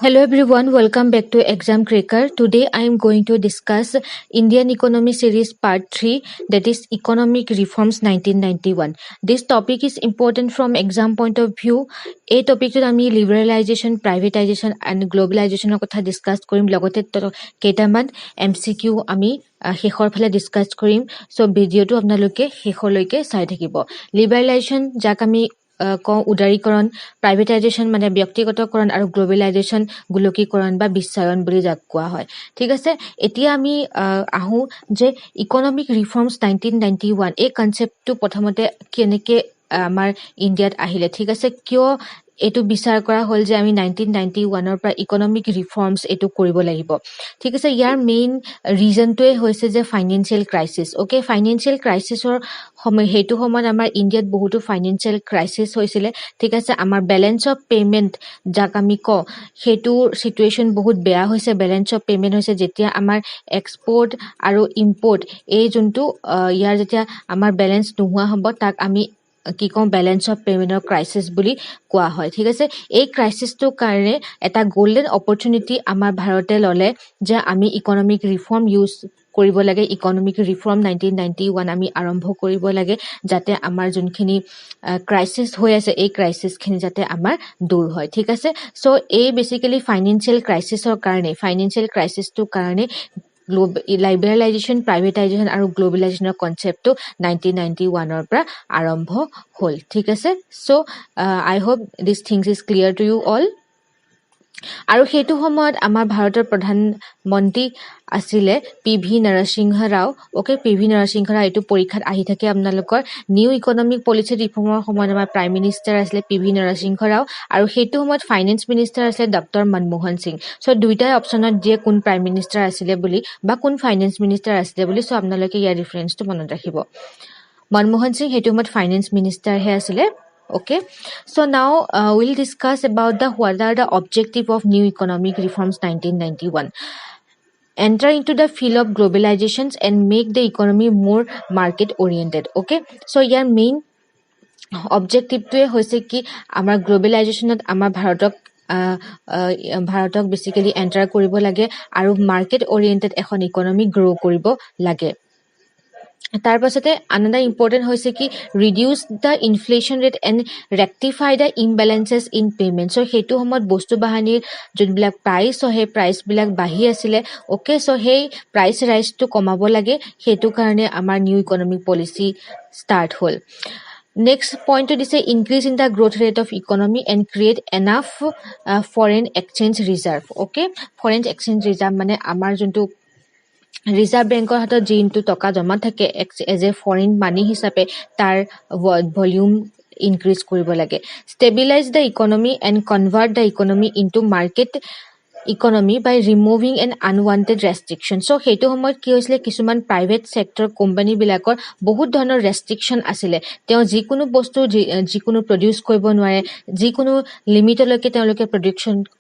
Hello everyone, welcome back to Exam Cracker. Today I am going to discuss Indian Economy Series Part 3, that is Economic Reforms 1991. This topic is important from exam point of view. A topic to ami liberalization, privatization and globalization কথা discuss কৰিম লগতে কেইটামান MCQ আমি শেষৰ ফালে discuss কৰিম so ভিডিওটো আপোনালোকে শেষলৈকে চাই থাকিব লিবাৰেলাইজেশন যাক আমি উদাৰীকৰণ প্ৰাইভেটাইজেশ্যন মানে ব্যক্তিগতকৰণ আৰু গ্লোবেলাইজেশ্যন গোলকীকৰণ বা বিশ্বায়ন বুলি যাক কোৱা হয় ঠিক আছে এতিয়া আমি আহো যে ইকোনমিক ৰিফৰ্মছ 1991 এই কনসেপ্টটো প্ৰথমতে কেনেকে আমাৰ ইণ্ডিয়াত আহিলে ঠিক আছে কিয় এটো বিচাৰ কৰা হল যে আমি 1991 ৰ পৰা ইকোনমিক ৰিফৰ্মছ এটো কৰিব লাগিব ঠিক আছে ইয়াৰ মেইন ৰিজনটোৱে হৈছে যে ফাইনান্সিয়েল ক্ৰাইসিস ওকে ফাইনান্সিয়েল ক্ৰাইসিসৰ সময় হেতু সময়ত আমাৰ ইণ্ডিয়াত বহুতো ফাইনান্সিয়েল ক্ৰাইসিস হৈছিল ঠিক আছে আমাৰ ব্যালেন্স অফ পেমেন্ট যাক আমি ক হেতু সিচুৱেচন বহুত বেয়া হৈছে ব্যালেন্স অফ পেমেন্ট হৈছে যেতিয়া আমাৰ এক্সপোৰ্ট আৰু ইম্পোৰ্ট এই যোনটো ইয়াৰ যেতিয়া আমাৰ ব্যালেন্স নোহোৱা হ'ব তাক আমি কি কম ব্যালেন্স অফ পেমেন্টৰ ক্ৰাইসিস বুলি কোৱা হয় ঠিক আছে এই ক্ৰাইসিসটো কাৰণে এটা গোল্ডেন অপৰচুনিটি আমাৰ ভাৰতে ললে যে আমি ইকোনমিক ৰিফৰ্ম ইউজ কৰিব লাগে ইকোনমিক ৰিফৰ্ম 1991 আমি আৰম্ভ কৰিব লাগে যাতে আমাৰ যোনখিনি ক্ৰাইসিস হৈ আছে এই ক্ৰাইসিসখিনি যাতে আমাৰ দূৰ হয় ঠিক আছে সো এই বেসিক্যালি ফাইনান্সিয়েল ক্ৰাইসিসৰ কাৰণে ফাইনান্সিয়েল ক্ৰাইসিসটো কাৰণে liberalization privatization আৰু গ্লোবালাইজেশনৰ কনসেপ্টটো 1991 ৰ পৰা আৰম্ভ হল ঠিক আছে so I hope these things is clear to you all আৰু হেতু সময়ত আমাৰ ভাৰতৰ প্ৰধানমন্ত্ৰী আছিলে PV Narasimha Rao okay PV Narasimha Rao এটো পৰীক্ষাত আহি থাকে আপোনালোকৰ নিউ ইকোনমিক পলিসি ৰিফৰ্মৰ সময়ত আমাৰ প্ৰাইম মিনিষ্টাৰ আছিলে পিভি নৰসিংহ ৰাও আৰু হেতু সময়ত ফাইনান্স মিনিষ্টাৰ আছিলে ডক্টৰ মনমোহন সিং সো দুইটা অপচনত দিয়ে কোন প্ৰাইম মিনিষ্টাৰ আছিলে বুলি বা কোন ফাইনান্স মিনিষ্টাৰ আছিলে বুলি সো আপোনালোকে ইয়াৰ ৰেফাৰেন্সটো মনত ৰাখিব মনমোহন সিং হেতু সময়ত ফাইনান্স মিনিষ্টাৰ হে আছিলে Okay, so now we'll discuss about what are the objective of new economic reforms 1991. Enter into the field of globalizations and make the economy more market oriented. Okay, so your main objective to hoise ki amar globalization amar bharatok basically enter koribo lage aru market oriented ekhon economy grow koribo lage তাৰ পাছতে another important হৈছে কি reduce the inflation rate and rectify the imbalances in payment so হেতু সময়ত বস্তু বাহানিৰ যোনবিলাক price হয় price বিলাক বাঢ়ি আছিল ওকে সো হেই প্ৰাইস ৰাইজ টু কমাব লাগে হেতু কাৰণে আমাৰ new economic policy start hall Next point to say increase in the growth rate of economy and create enough foreign exchange reserve okay foreign exchange reserve মানে আমাৰ যোনটো reserve বেংকৰ হাতত জিনটো টকা জমা থাকে এজ এ ফৰেন মানি হিচাপে তাৰ ভলিউম ইনক্ৰিজ কৰিব লাগে stabilize the economy and convert the economy into market economy by removing an unwanted restriction so হেতু সময়ত কি হৈছিল কিছুমান প্ৰাইভেট সেক্টৰ কোম্পানী বিলাকৰ বহুত ধৰণৰ ৰেষ্ট্ৰিকশন আছিল তেওঁ যিকোনো বস্তু যিকোনো প্ৰডিউস কৰিব নোৱাৰে যিকোনো লিমিটলৈকে তেওঁলোকে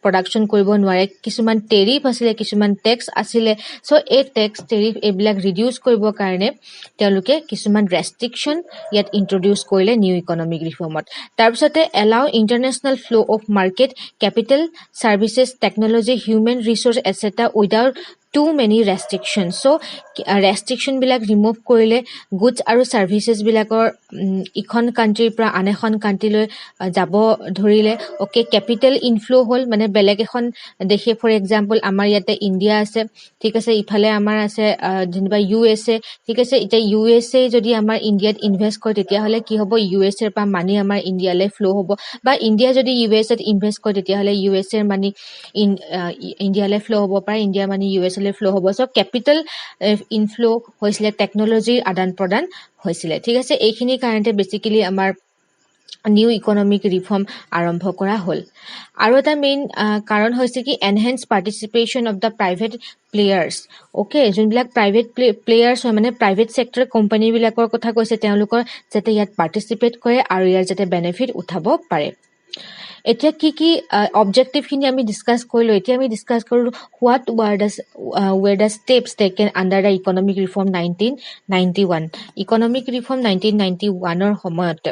প্ৰডাকশন কৰিব নোৱাৰে কিছুমান টেৰিফ আছিল কিছুমান টেক্স আছিল সো এই টেক্স টেৰিফ এইবিলাক ৰিডিউস কৰিবৰ কাৰণে তেওঁলোকে কিছুমান ৰেষ্ট্ৰিকশন ইয়াত ইন্ট্ৰোডিউস কৰিলে নিউ ইকোনমিক ৰিফৰ্মত তাৰপিছতে allow international flow of market capital services technology human resource etc without too many restrictions so restriction bilak remove korile goods aru services bilakor ikhon country pra anekhon country loi jabo dhorile okay capital inflow hol mane beleg ekhon dekhe for example amar yate india ase thik ase iphale amar ase jeniba usa thik ase ite usa jodi amar india t invest kore tetia hole ki hobo usa pa money amar india le flow hobo ba india jodi usa t invest kore tetia hole usa money in india le flow hobo pa india money usa flow হ'ব so capital inflow হৈছিল টেকনলজিৰ আদান প্ৰদান হৈছিল ঠিক আছে এইখিনি কাৰণতে basically আমাৰ নিউ ইকোনমিক ৰিফৰ্ম আৰম্ভ কৰা হল আৰু এটা মেইন কাৰণ হৈছে কি enhance participation of the private players okay যোনবিলাক প্ৰাইভেট প্লেয়াৰ্স হয় মানে প্ৰাইভেট সেক্টৰ কোম্পানী বিলাকৰ কথা কৈছে তেওঁলোকৰ যাতে ইয়াত পাৰ্টিসিপেট কৰে আৰু ইয়াৰ যাতে বেনিফিট উঠাব পাৰে এতিয়া কি অবজেক্টিভ খিনি আমি ডিসকাস কৰিলো এতিয়া আমি ডিসকাস কৰো what were the steps taken under the economic reform 1991 economic reform 1991 ৰ সময়ত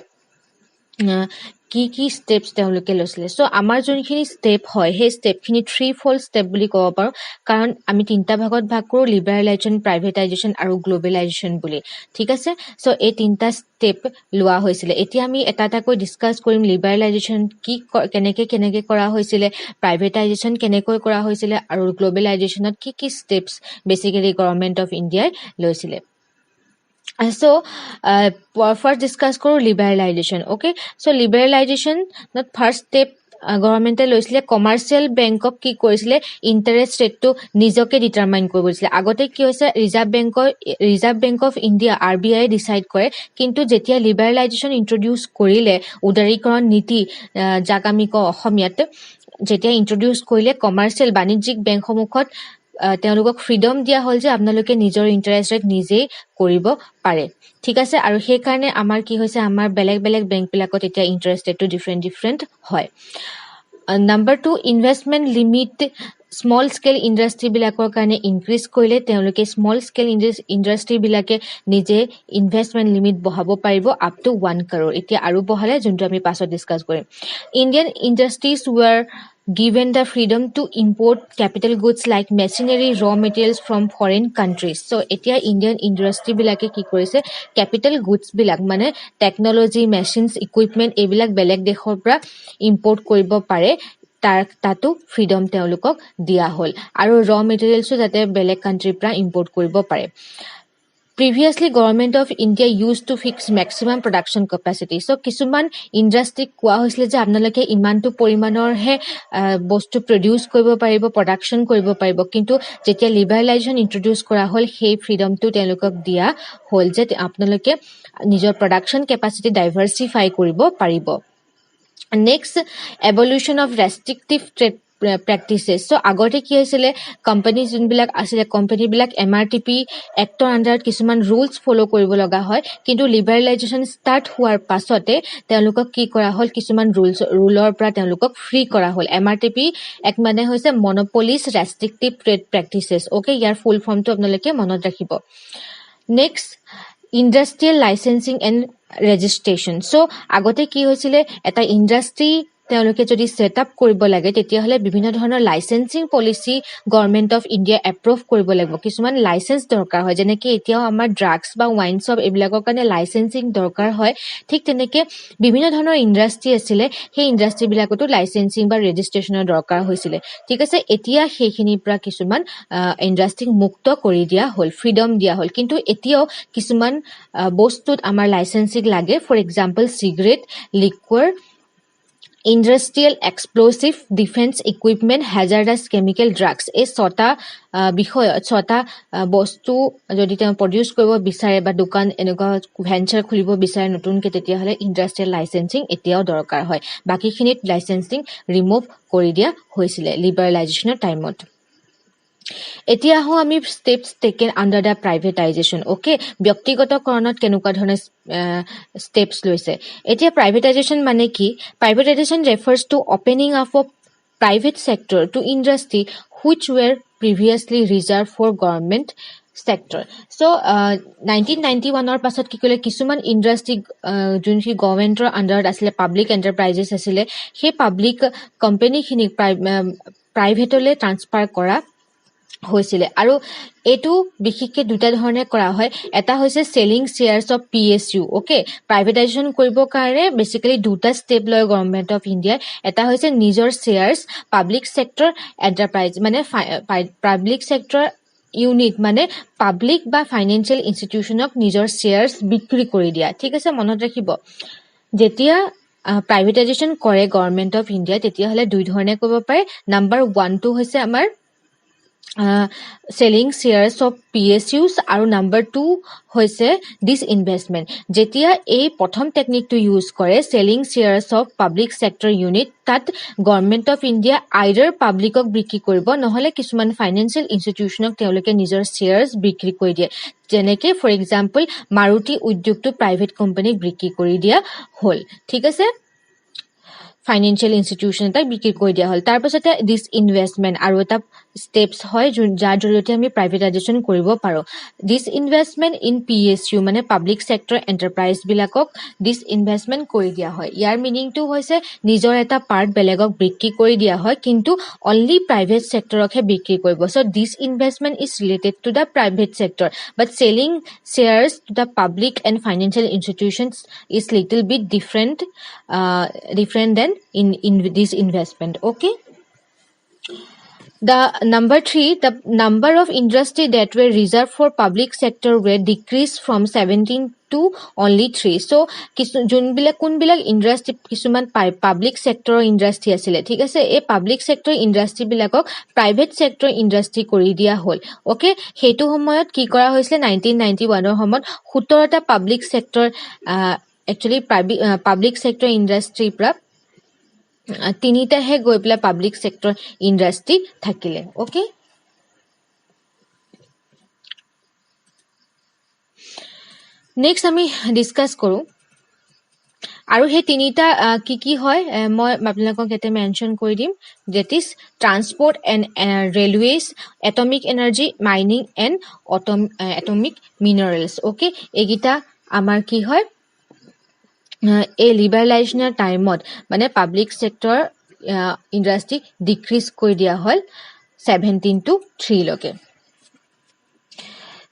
কি ষ্টেপছ তেওঁলোকে লৈছিলে চ' আমাৰ যোনখিনি ষ্টেপ হয় সেই ষ্টেপখিনি থ্ৰী ফ'ল্ড ষ্টেপ বুলি ক'ব পাৰোঁ কাৰণ আমি তিনিটা ভাগত ভাগ কৰোঁ লিবাৰেলাইজেশ্যন প্ৰাইভেটাইজেশ্যন আৰু গ্ল'বেলাইজেশ্যন বুলি ঠিক আছে চ' এই তিনিটা ষ্টেপ লোৱা হৈছিলে এতিয়া আমি এটা এটাকৈ ডিছকাছ কৰিম লিবাৰেলাইজেশ্যন কেনেকৈ কৰা হৈছিলে প্ৰাইভেটাইজেশ্যন কেনেকৈ কৰা হৈছিলে আৰু গ্ল'বেলাইজেশ্যনত কি ষ্টেপছ বেচিকেলি গভৰ্ণমেণ্ট অফ ইণ্ডিয়াই লৈছিলে So, first discuss koro liberalization. Okay, so liberalization not first step গভৰ্ণমেণ্টে লৈছিলে কমাৰ্চিয়েল বেংকক কি কৰিছিলে ইণ্টাৰেষ্ট ৰেটটো নিজকে ডিটাৰমাইন কৰিব দিছিলে আগতে কি হৈছে reserve bank of India RBI decide কৰে কিন্তু যেতিয়া লিবাৰেলাইজেশ্যন ইন্ট্ৰডিউচ কৰিলে উদাৰীকৰণ নীতি যাক আমি কওঁ অসমীয়াত যেতিয়া ইন্ট্ৰডিউচ কৰিলে কমাৰ্চিয়েল বাণিজ্যিক বেংকসমূহত তেওঁলোকক ফ্ৰীডম দিয়া হ'ল যে আপোনালোকে নিজৰ ইণ্টাৰেষ্ট ৰেট নিজেই কৰিব পাৰে ঠিক আছে আৰু সেইকাৰণে আমাৰ কি হৈছে আমাৰ বেলেগ বেংকবিলাকত এতিয়া ইণ্টাৰেষ্ট ৰেটটো ডিফাৰেণ্ট হয় number 2 investment limit small scale ইণ্ডাষ্ট্ৰীবিলাকৰ কাৰণে ইনক্ৰিজ কৰিলে তেওঁলোকে স্মল স্কেল ইণ্ডাষ্ট্ৰীবিলাকে নিজে ইনভেষ্টমেণ্ট লিমিট বঢ়াব পাৰিব আপ টু 1 crore এতিয়া আৰু বঢ়ালে যোনটো আমি পাছত ডিছকাছ কৰিম Indian industries were given the freedom to import capital goods like machinery raw materials from foreign countries so etia indian industry bilake ki korise capital goods bilak mane technology machines equipment ebilak belek dekhor pra import koribo pare তাতো freedom তেওঁলোকক দিয়া হ'ল আৰু ৰ মেটেৰিয়েলছো যাতে বেলেগ কাণ্ট্ৰিৰ পৰা import কৰিব পাৰে Previously, Government of India used to fix maximum production capacity. So, কিছুমান ইণ্ডাষ্ট্ৰীক কোৱা হৈছিলে যে আপোনালোকে ইমানটো পৰিমাণৰহে বস্তু প্ৰডিউচ কৰিব পাৰিব প্ৰডাকশ্যন কৰিব পাৰিব কিন্তু যেতিয়া লিবাৰেলাইজেশ্যন ইন্ট্ৰডিউচ কৰা হ'ল সেই ফ্ৰীডমটো তেওঁলোকক দিয়া হ'ল যে আপোনালোকে নিজৰ প্ৰডাকশ্যন কেপাচিটি ডাইভাৰ্চিফাই কৰিব পাৰিব next এভলিউশ্যন of restrictive trade practices চ' আগতে কি হৈছিলে কোম্পানী যোনবিলাক আছিলে কোম্পানীবিলাক MRTP এক্টৰ আণ্ডাৰত কিছুমান ৰুলছ ফ'ল' কৰিব লগা হয় কিন্তু লিবাৰেলাইজেশ্যন ষ্টাৰ্ট হোৱাৰ পাছতে তেওঁলোকক কি কৰা হ'ল কিছুমান ৰুলৰ পৰা তেওঁলোকক ফ্ৰী কৰা হ'ল MRTP এক মানে হৈছে monopolies restrictive trade practices okay ইয়াৰ ফুল ফৰ্মটো আপোনালোকে মনত ৰাখিব next industrial licensing and registration so' আগতে কি হৈছিলে এটা ইণ্ডাষ্ট্ৰী তেওঁলোকে যদি সেট আপ কৰিব লাগে তেতিয়াহ'লে বিভিন্ন ধৰণৰ licensing policy government of India approve কৰিব লাগিব কিছুমান লাইচেন্স দৰকাৰ হয় যেনেকৈ এতিয়াও আমাৰ ড্ৰাগছ বা ৱাইন শ্বপ এইবিলাকৰ কাৰণে লাইচেন্সিং দৰকাৰ হয় ঠিক তেনেকৈ বিভিন্ন ধৰণৰ ইণ্ডাষ্ট্ৰী আছিলে সেই ইণ্ডাষ্ট্ৰীবিলাকতো লাইচেন্সিং বা ৰেজিষ্ট্ৰেশ্যনৰ দৰকাৰ হৈছিলে ঠিক আছে এতিয়া সেইখিনিৰ পৰা কিছুমান ইণ্ডাষ্ট্ৰীক মুক্ত কৰি দিয়া হ'ল ফ্ৰীডম দিয়া হ'ল কিন্তু এতিয়াও কিছুমান বস্তুত আমাৰ লাইচেন্সিং লাগে for example cigarette liquor industrial explosive defence equipment hazardous chemical drugs এই ছটা বস্তু যদি তেওঁ প্ৰডিউচ কৰিব বিচাৰে বা দোকান এনেকুৱা ভেঞ্চাৰ খুলিব বিচাৰে নতুনকৈ তেতিয়াহ'লে ইণ্ডাষ্ট্ৰিয়েল লাইচেন্সিং এতিয়াও দৰকাৰ হয় বাকীখিনিত লাইচেন্সিং ৰিমুভ কৰি দিয়া হৈছিলে লিবাৰেলাইজেশ্যনৰ টাইমত এতিয়া আহোঁ আমি steps taken under the privatization okay ব্যক্তিগতকৰণত কেনেকুৱা ধৰণৰ ষ্টেপছ লৈছে এতিয়া প্ৰাইভেটাইজেশ্যন মানে কি privatization refers to opening up of private sector to industry which were previously reserve for government sector so' 1991ৰ পাছত কি কৰিলে কিছুমান ইণ্ডাষ্ট্ৰী যোনখিনি গভৰ্ণমেণ্টৰ আণ্ডাৰত আছিলে পাব্লিক এণ্টাৰপ্ৰাইজেছ আছিলে সেই পাব্লিক কোম্পানীখিনিক প্ৰাইভেটলৈ ট্ৰান্সফাৰ কৰা হৈছিলে আৰু এইটো বিশেষকৈ দুটা ধৰণে কৰা হয় এটা হৈছে selling shares of PSU okay privatization কৰিবৰ কাৰণে বেচিকেলি দুটা ষ্টেপ লয় গভৰ্ণমেণ্ট অফ ইণ্ডিয়াই এটা হৈছে নিজৰ শ্বেয়াৰ্ছ পাব্লিক ছেক্টৰ এণ্টাৰপ্ৰাইজ মানে পাব্লিক ছেক্টৰ ইউনিট মানে পাব্লিক বা ফাইনেন্সিয়েল ইনষ্টিটিউশ্যনক নিজৰ শ্বেয়াৰ্ছ বিক্ৰী কৰি দিয়া ঠিক আছে মনত ৰাখিব যেতিয়া প্ৰাইভেটাইজেশ্যন কৰে গভৰ্ণমেণ্ট অফ ইণ্ডিয়া তেতিয়াহ'লে দুই ধৰণে কৰিব পাৰে নাম্বাৰ 1টো হৈছে আমাৰ selling shares of PSUs আৰু নাম্বাৰ 2 হৈছে disinvestment যেতিয়া এই প্ৰথম টেকনিকটো ইউজ কৰে selling shares of public sector unit তাত গভৰ্ণমেণ্ট অফ ইণ্ডিয়া আইডাৰ পাব্লিকক বিক্ৰী কৰিব নহ'লে কিছুমান ফাইনেন্সিয়েল ইনষ্টিটিউশ্যনক তেওঁলোকে নিজৰ শ্বেয়াৰ্ছ বিক্ৰী কৰি দিয়ে যেনেকৈ ফৰ এক্সাম্পল মাৰুতি উদ্যোগটো প্ৰাইভেট কোম্পানীক বিক্ৰী কৰি দিয়া হ'ল ঠিক আছে ফাইনেন্সিয়েল ইনষ্টিটিউশ্যন এটাক বিক্ৰী কৰি দিয়া হ'ল তাৰপাছতে ডিছইনভেষ্টমেণ্ট আৰু এটা steps হয় যাৰ জৰিয়তে আমি privatization কৰিব পাৰো this investment in PSU মানে public sector enterprise বিলাকক this investment কৰি দিয়া হয় ইয়াৰ meaning টো হৈছে নিজৰ এটা part বেলেগক বিক্ৰী কৰি দিয়া হয় কিন্তু only private sector হে বিক্ৰী কৰিব so this investment is related to the private sector but selling shares to the public and financial institutions is little bit different than in this investment okay The number 3, the number of industry that were reserved for public sector were decreased from 17 to only 3. So, kunbilak industry kisuman public sector industry asile. Thik ase e public sector industry bilakok private sector industry kori dia hol. Okay, hetu homoyot ki kora hoisle 1991 or homot 17 ta public sector actually public sector industry pra তিনিটাহে গৈ পেলাই public sector industry থাকিলে okay next আমি discuss কৰো আৰু হে তিনিটা কি হয় মই আপোনালোকক এতে মেনশন কৰি দিম that is transport and railways atomic energy mining and atomic minerals okay এগিটা আমাৰ কি হয় a liberalization টাইমত মানে পাব্লিক সেক্টৰ ইন্ডাষ্ট্ৰি ডিক্ৰিজ কৰি দিয়া হল 17 to 3 লকে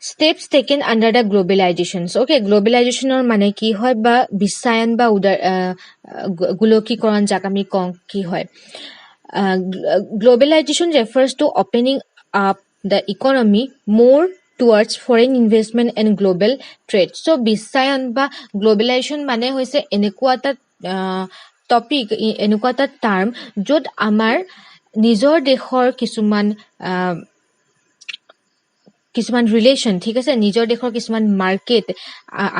steps taken under the globalizations okay globalization or mane ki hoy ba bissayan ba gulokikron jak ami kong ki hoy globalization refers to opening up the economy more towards foreign investment and global trade so bissayan ba globalization mane hoise enekua ta topic enekua ta term jot amar নিজৰ দেশৰ কিছুমান relation ঠিক আছে নিজৰ দেশৰ কিছুমান market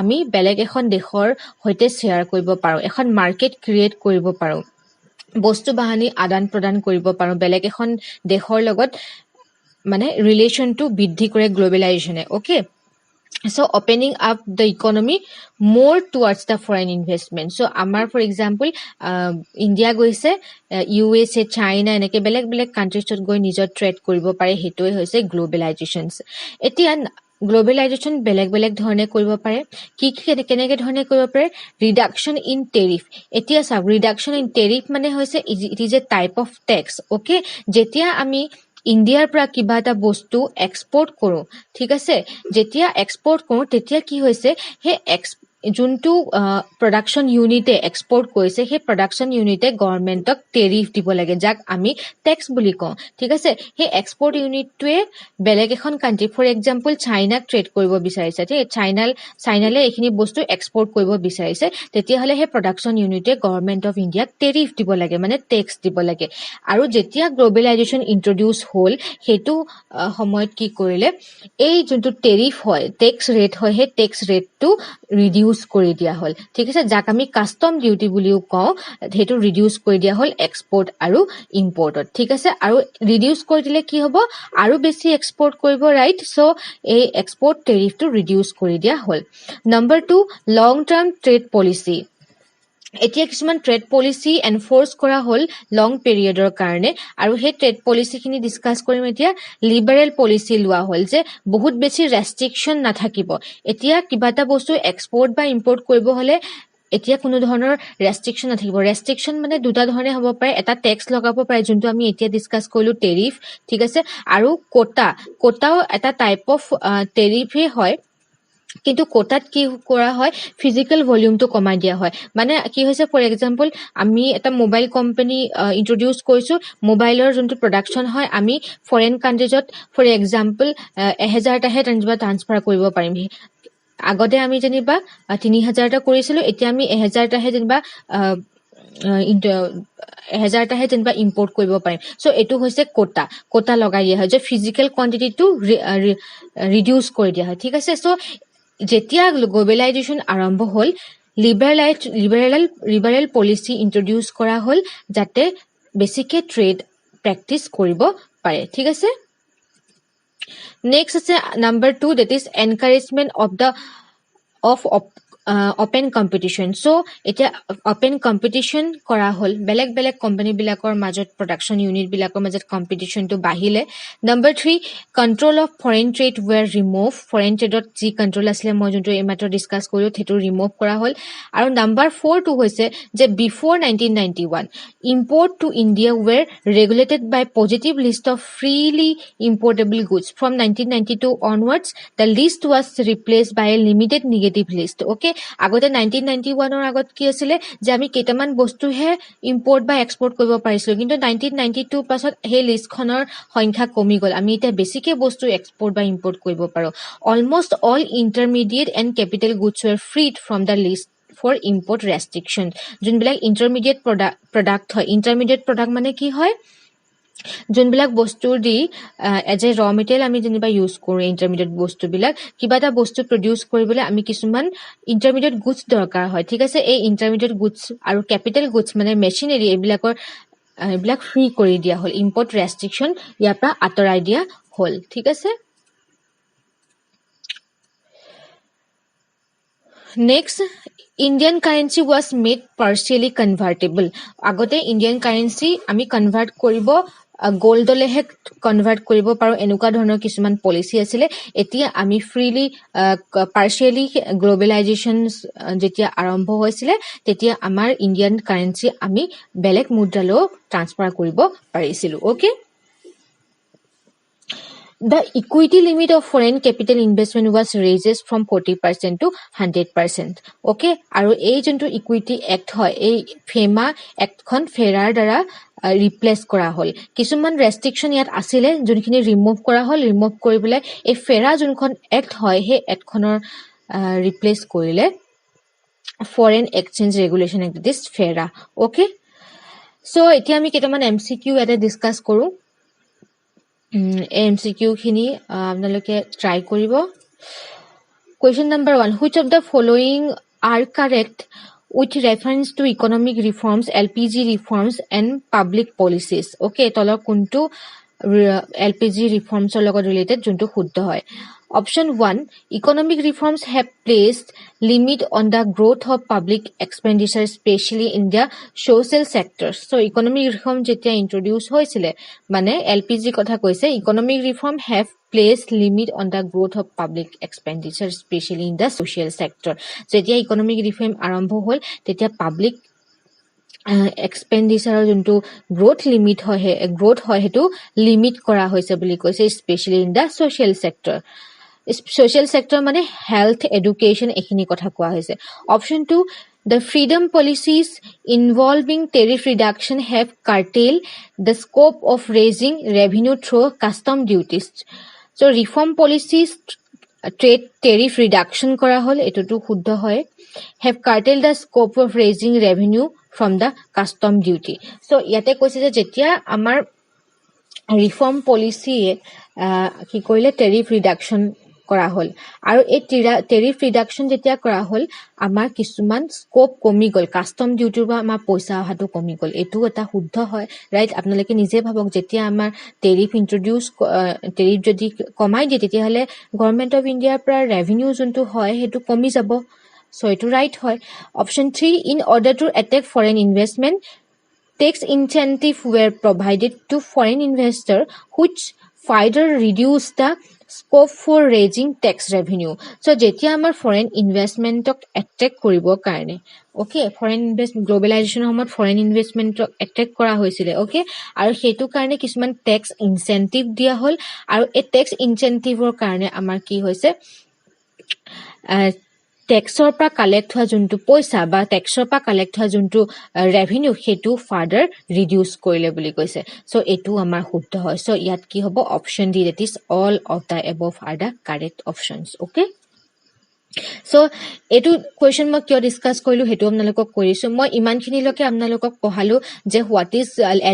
আমি বেলেগ এখন দেশৰ হৈতে শেয়াৰ কৰিব পাৰো এখন মাৰ্কেট ক্ৰিয়েট কৰিব পাৰো বস্তু বাহানি আদান প্ৰদান কৰিব পাৰো বেলেগ এখন দেশৰ লগত মানে ৰিলেশন টু বৃদ্ধি কৰে গ্লোবালাইজেশনে okay so opening up the economy more towards the foreign investment so amar for example india goise usa china eneke beleg countries tot goi nijor trade koribo pare hetoi hoise globalizations etia globalization beleg dhorne koribo pare ki keneke dhorne koribo pare reduction in tariff etia sab reduction in tariff mane hoise it is a type of tax okay jetia ami ইন্ডিয়াৰ পৰা কিবা এটা বস্তু export কৰো ঠিক আছে যেতিয়া export কৰো তেতিয়া কি হৈছে হে যোনটো প্ৰডাকশন ইউনিটে এক্সপোৰ্ট কৰিছে হে প্ৰডাকশন ইউনিটে গভৰ্নমেন্টক টেৰিফ দিব লাগে যাক আমি ট্যাক্স বুলি কওঁ ঠিক আছে হে এক্সপোৰ্ট ইউনিটটোৱে বেলেগ এখন কান্ট্ৰি ফৰ এক্সাম্পল চাইনাক ট্ৰেড কৰিব বিচাৰিছে ঠিক চাইনালে এইখিনি বস্তু এক্সপোৰ্ট কৰিব বিচাৰিছে তেতিয়া হলে হে প্ৰডাকশন ইউনিটে গভৰ্নমেন্ট অফ ইণ্ডিয়াক টেৰিফ দিব লাগে মানে ট্যাক্স দিব লাগে আৰু যেতিয়া গ্লোবালাইজেশন ইন্ট্ৰোডিউস হল হেতু সময়ত কি কৰিলে এই যোনটো টেৰিফ হয় ট্যাক্স ৰেট হয় হে ট্যাক্স ৰেটটো ৰিডিউস কৰি দিয়া হল ঠিক আছে যাক আমি কাস্টম ডিউটি বুলিও কওঁ হেতু ৰিডিউস কৰি দিয়া হল এক্সপোৰ্ট আৰু ইম্পোৰ্টত ঠিক আছে আৰু ৰিডিউস কৰি দিলে কি হ'ব আৰু বেছি এক্সপোৰ্ট কৰিব ৰাইট সো এই এক্সপোৰ্ট টেৰিফটো ৰিডিউস কৰি দিয়া হল নম্বৰ 2 লং টাৰ্ম ট্ৰেড পলিচি এতিয়া কিছুমান ট্ৰেড পলিচি এনফোৰ্স কৰা হল লং পিৰিয়ডৰ কাৰণে আৰু হে ট্ৰেড পলিচি খিনি ডিসকাস কৰিম এতিয়া লিবাৰেল পলিচি লোৱা হল যে বহুত বেছি ৰেস্ট্ৰিকশন নাথাকিব এতিয়া কিবা এটা বস্তু এক্সপোৰ্ট বা ইম্পোৰ্ট কৰিব হলে এতিয়া কোনো ধৰণৰ ৰেস্ট্ৰিকশন নাথাকিব ৰেস্ট্ৰিকশন মানে দুটা ধৰণে হ'ব পাৰে এটা ট্যাক্স লগাব পাৰে যোনটো আমি এতিয়া ডিসকাস কৰিলো টেৰিফ ঠিক আছে আৰু কোটাও এটা টাইপ অফ টেৰিফে হয় কিন্তু কোটাত কি কৰা হয় ফিজিক্যাল ভলিউমটো কমাই দিয়া হয় মানে কি হৈছে ফৰ এক্সাম্পল আমি এটা মোবাইল কোম্পানী ইন্ট্ৰোডিউস কৰিছো মোবাইলৰ যোনটো প্ৰডাকশন হয় আমি ফৰেন কান্ট্ৰিজত ফৰ এক্সাম্পল 1000 টাহে ট্ৰান্সফাৰ কৰিব পাৰিম আগতে আমি যেনিবা 3000 টা কৰিছিলো এতিয়া আমি 1000 টাহে যেনিবা 1000 টাহে যেনিবা ইম্পোৰ্ট কৰিব পাৰিম সো এটো হৈছে কোটা লগাই দিয়া হয় যে ফিজিক্যাল কোয়ান্টিটিটো ৰিডিউস কৰি দিয়া হয় ঠিক আছে সো যেতিয়া গ্লোবালাইজেশন আৰম্ভ হল লিবাৰেল পলিচি ইন্ট্ৰোডিউস কৰা হল যাতে বেছিকে ট্ৰেড প্ৰ্যাকটিস কৰিব পাৰে ঠিক আছে নেক্সট আছে number 2 that is encouragement of open competition. So এতিয়া open competition কৰা হল বেলেগ বেলেগ কোম্পানী বিলাকৰ মাজত production unit বিলাকৰ মাজত competition টো বাহিলে. Number 3, control of foreign trade were removed. Foreign trade ত যি control আছিলে মই যোনটো এইমাত্ৰ ডিসকাস কৰিলো সেইটো ৰিমুভ কৰা হল. আৰু number 4 টো হৈছে যে before 1991 import to India were regulated by positive list of freely importable goods. From 1992 onwards the list was replaced by a limited negative list. Okay, আগতে 1991 ৰ আগত কি আছিল যে আমি কেইটামান বস্তুহে ইম্পোৰ্ট বা এক্সপোৰ্ট কৰিব পাৰিছিলো, কিন্তু 1992 পাছত সেই লিষ্টখনৰ সংখ্যা কমি গল, আমি এটা বেছিকে বস্তু এক্সপোৰ্ট বা ইম্পোৰ্ট কৰিব পাৰো. Almost all intermediate and capital goods were freed from the list for import restriction. যোনবিলাক ইন্টাৰমিডিয়েট প্ৰডাক্ট হয়, ইন্টাৰমিডিয়েট প্ৰডাক্ট মানে কি হয়, যোনবিলাক বস্তুৰ দি এজ এ ৰ মেটেৰিয়েল আমি যেনিবা ইউজ কৰোঁ, ইণ্টাৰমিডিয়েট বস্তুবিলাক কিবা এটা বস্তু প্ৰডিউচ কৰিবলৈ আমি কিছুমান ইণ্টাৰমিডিয়েট গুডছ দৰকাৰ হয়. ঠিক আছে, এই ইণ্টাৰমিডিয়েট গুডছ আৰু কেপিটেল গুডছ মানে মেচিনেৰী এইবিলাক ফ্ৰী কৰি দিয়া হ'ল, ইম্পৰ্ট ৰেষ্ট্ৰিকশ্যন ইয়াৰ পৰা আঁতৰাই দিয়া হ'ল. ঠিক আছে, next Indian currency was made partially convertible. আগতে ইণ্ডিয়ান কাৰেঞ্চি আমি কনভাৰ্ট কৰিব গোল্ডলেহে কনভাৰ্ট কৰিব পাৰো, এনেকুৱা ধৰণৰ কিছুমান পলিচি আছিলে. এতিয়া আমি ফ্ৰীলি পাৰ্চিয়েলি গ্ল'বেলাইজেশ্যন যেতিয়া আৰম্ভ হৈছিলে তেতিয়া আমাৰ ইণ্ডিয়ান কাৰেঞ্চি আমি বেলেগ মুদ্ৰালৈও ট্ৰান্সফাৰ কৰিব পাৰিছিলো. Okay, the equity limit of foreign capital investment was raised from 40% to 100%. Okay, আৰু এই যোনটো ইকুইটি এক্ট হয়, এই ফেমা এক্টখন ফেৰাৰ দ্বাৰা ৰিপ্লেচ কৰা হ'ল. কিছুমান ৰেষ্ট্ৰিকশ্যন ইয়াত আছিলে যোনখিনি ৰিমুভ কৰা হ'ল, ৰিমুভ কৰি পেলাই এই ফেৰা যোনখন এক্ট হয় সেই এক্টখনৰ ৰিপ্লেচ কৰিলে ফৰেন এক্সচেঞ্জ ৰেগুলেশ্যন এক্ট, দিছ ফেৰা. অ'কে, চ' এতিয়া আমি কেইটামান MCQ ইয়াতে ডিছকাছ কৰোঁ. MCQ খিনি আপোনালোকে ট্ৰাই কৰিব. Question number 1, which of the following are correct with reference to economic reforms, LPG reforms and public policies? Okay, তলৰ কোনটো LPG reformsৰ লগত ৰিলেটেড যোনটো শুদ্ধ হয়. Option 1, economic reforms have placed limit on the growth of public expenditure, especially in the social sectors. So economic reform যেতিয়া introduce হৈছিলে মানে LPG কথা কৈছে, economic reform have placed limit on the growth of public expenditure, especially in the social sector. যেতিয়া economic reform আৰম্ভ হ'ল তেতিয়া public এক্সপেণ্ডিচাৰৰ যোনটো গ্ৰোথ হয় সেইটো লিমিট কৰা হৈছে বুলি কৈছে, specially in the social sector. Social sector মানে হেল্থ, এডুকেশ্যন এইখিনি কথা কোৱা হৈছে. Option 2, the freedom policies involving tariff reduction have curtailed the scope of raising revenue through custom duties. So reform policies trade tariff reduction কৰা হ'ল, এইটোতো শুদ্ধ হয়. have curtailed the scope of raising revenue from the custom duty. So ইয়াতে কৈছে যে যেতিয়া আমাৰ ৰিফৰ্ম পলিচিয়ে কি কৰিলে টেৰিফ ৰিডাকশ্যন কৰা হ'ল, আৰু এই টেৰিফ ৰিডাকশ্যন যেতিয়া কৰা হ'ল আমাৰ কিছুমান স্কোপ কমি গ'ল, কাষ্টম ডিউটিৰ পৰা আমাৰ পইচা অহাটো কমি গ'ল. এইটো এটা শুদ্ধ হয়, ৰাইট? আপোনালোকে নিজে ভাবক, যেতিয়া আমাৰ টেৰিফ যদি কমাই দিয়ে তেতিয়াহ'লে গভৰ্ণমেণ্ট অফ ইণ্ডিয়াৰ পৰা ৰেভিনিউ যোনটো হয় সেইটো কমি যাব. চ' এইটো ৰাইট হয়. Option 3, in order to attract foreign investment, tax incentive were provided to foreign investor which further reduced the scope for raising tax revenue. So যেতিয়া আমাৰ ফৰেইন ইনভেষ্টমেণ্টক এট্ৰেক্ট কৰিবৰ কাৰণে, অ'কে, গ্ল'বেলাইজেশ্যনৰ সময়ত ফৰেইন ইনভেষ্টমেণ্টক এট্ৰেক্ট কৰা হৈছিলে, অ'কে, আৰু সেইটো কাৰণে কিছুমান টেক্স ইনচেণ্টিভ দিয়া হ'ল, আৰু এই টেক্স ইনচেণ্টিভৰ কাৰণে আমাৰ কি হৈছে টেক্সৰ পৰা কালেক্ট হোৱা যোনটো পইচা বা টেক্সৰ পৰা কালেক্ট হোৱা যোনটো ৰেভিনিউ সেইটো ফাৰ্ডাৰ ৰিডিউচ কৰিলে বুলি কৈছে. চ' এইটো আমাৰ শুদ্ধ হয়. চ' ইয়াত কি হ'ব, option D, that is all of the above are the correct options. Okay, so' এইটো কুৱেশ্যন মই কিয় ডিছকাছ কৰিলোঁ সেইটো আপোনালোকক কৰিছোঁ. মই ইমানখিনিলৈকে আপোনালোকক পঢ়ালোঁ যে what is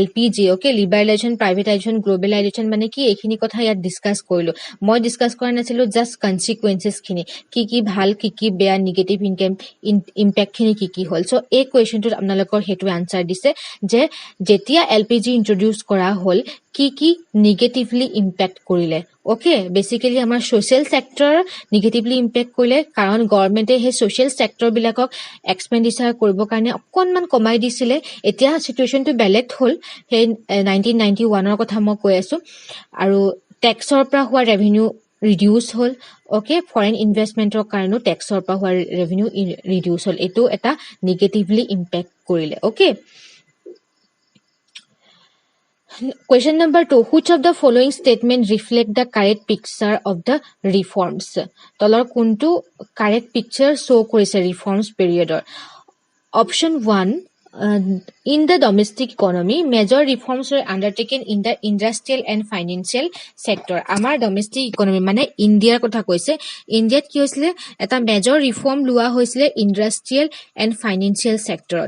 LPG, okay, liberalization, privatization, globalization মানে কি, এইখিনি কথা ইয়াত ডিছকাছ কৰিলোঁ. মই ডিছকাছ কৰা নাছিলোঁ জাষ্ট কনচিকুৱেঞ্চেছখিনি, কি ভাল, কি বেয়া, নিগেটিভ ইম্পেক্টখিনি কি হ'ল. চ' এই কুৱেশ্যনটোত আপোনালোকৰ সেইটো আনচাৰ দিছে যে যেতিয়া LPG ইন্ট্ৰডিউচ কৰা হ'ল কি নিগেটিভলি ইম্পেক্ট কৰিলে ওকে বেসিক্যালি আমাৰ সোশ্যাল সেক্টৰ নিগেটিভলি ইম্পেক্ট কৰিলে কাৰণ গভৰ্নমেন্টে হে সোশ্যাল সেক্টৰ বিলাকক এক্সপেন্ডিচাৰ কৰিব কাৰণে অকনমান কমাই দিছিলে এতিয়া সিচুৱেশনটো বেলেগ হ'ল হে 1991 ৰ কথা মই কৈ আছো আৰু ট্যাক্সৰ পৰা হোৱা ৰেভিনিউ ৰিডিউস হ'ল ওকে ফৰেন ইনভেষ্টমেন্টৰ কাৰণে ট্যাক্সৰ পৰা হোৱা ৰেভিনিউ ৰিডিউস হ'ল এটো এটা নিগেটিভলি ইম্পেক্ট কৰিলে okay Question number 2. Which of the following statement reflect the correct picture of the reforms? Tolor kuntu correct picture show korise reforms period. Option 1. In the domestic economy, major reforms were undertaken in the industrial and financial sector. Amar domestic economy mane India kotha koise. India ki hoisile eta major reform lua hoisile industrial and financial sector.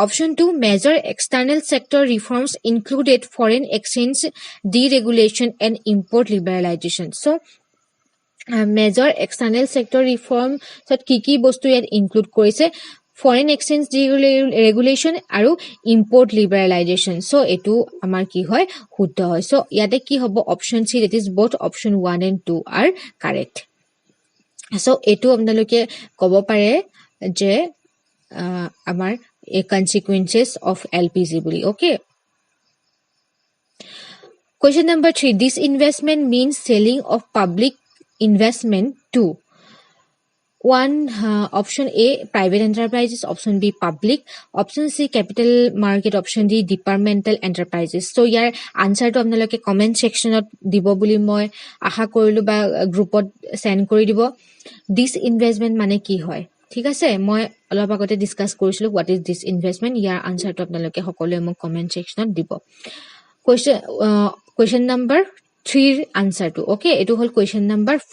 Option 2. Major external sector reforms included foreign exchange deregulation and import liberalization. So major external sector reform sot ki bostu yat include korise foreign exchange deregulation aru import liberalization so etu amar ki hoy শুদ্ধ হয় so yate ki hobo option C that is both option 1 and 2 are correct so etu apnaloke kobo pare je amar a consequences of LPG boli okay question number 3 this investment means selling of public investment to One option A private enterprises, option B public, option C capital market, option D departmental enterprises. So your answer to apnaloke comment section ot dibo boli moi aha korilu ba group ot send kori dibo. This investment mane ki hoy? ঠিক আছে মই অলপ আগতে discuss কৰিছিলো what is this investment year answer to apnaloke সকলোৱে মোক comment section ত দিব. Question number 3 answer to okay etu hol question number 4.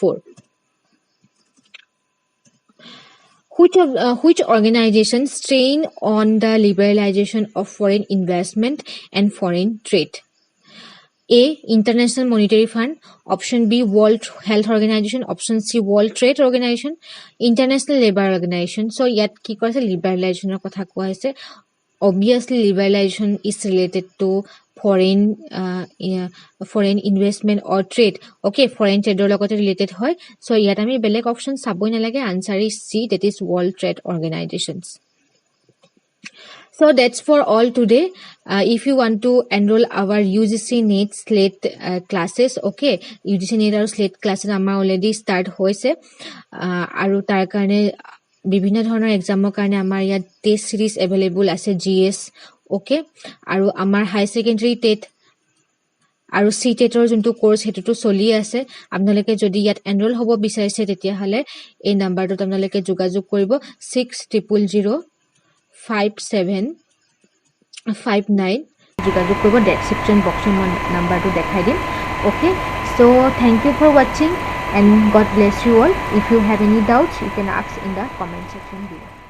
Which organization strain on the liberalization of foreign investment and foreign trade? A. International Monetary Fund. Option B. World Health Organization. Option C. World Trade Organization. International Labour Organization. So, yet ki koise liberalization or kotha koa hoise. Obviously, liberalization is related to foreign investment or trade. Okay, foreign trade logote related hoy. So, yet ami belek option saboi na lage. Answer is C. That is World Trade Organizations. So that's for all today. If you want to enroll our UGC NET SLATE classes, okay, UGC NET or SLATE classes amar already start hoise. Aru tar karone বিভিন্ন ধৰণৰ এক্সামৰ কাৰণে আমাৰ ইয়াত test সিৰিজ available আছে GS okay আৰু আমাৰ হাই secondary TET আৰু সিটেটৰ যোনটো কোৰ্স হেতুটো চলি আছে আপোনালোকে যদি ইয়াত এনৰোল হ'ব বিচাৰিছে তেতিয়া হলে এই নাম্বাৰটো আপোনালোকে যোগাযোগ কৰিব 60005759 যোগাযোগ কৰিব ডেসক্ৰিপচন বক্সত মই নাম্বাৰটো দেখাই দিম okay so thank you for watching and God bless you all. If you have any doubts you can ask in the comment section below.